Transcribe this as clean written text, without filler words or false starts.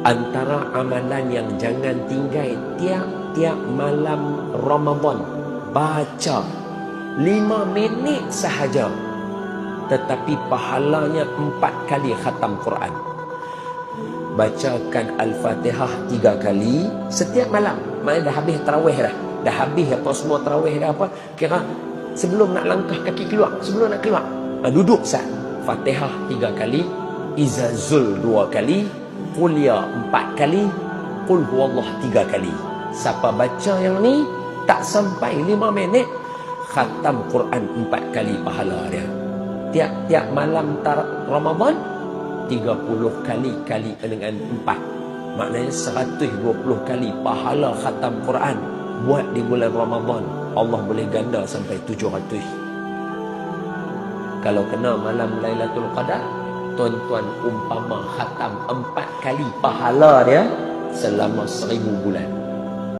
Antara amalan yang jangan tinggal tiap-tiap malam Ramadan, baca 5 minit sahaja, tetapi pahalanya 4 kali khatam Quran. Bacakan Al-Fatihah 3 kali setiap malam. Maknanya dah habis tarawih dah. Dah habis apa semua tarawih dah apa. Kira sebelum nak langkah kaki keluar, sebelum nak keluar, duduk sah. Fatihah 3 kali, Izazul 2 kali, Qul Ya 4 kali, Qul Huwallah 3 kali. Siapa baca yang ni tak sampai 5 minit, khatam Quran 4 kali pahala dia. Tiap-tiap malam Ramadan 30 kali kali dengan 4, maknanya 120 kali pahala khatam Quran buat di bulan Ramadan. Allah boleh ganda sampai 700. Kalau kena malam Lailatul Qadar, tuan-tuan, umpama khatam 4 kali pahala dia selama 1000 bulan.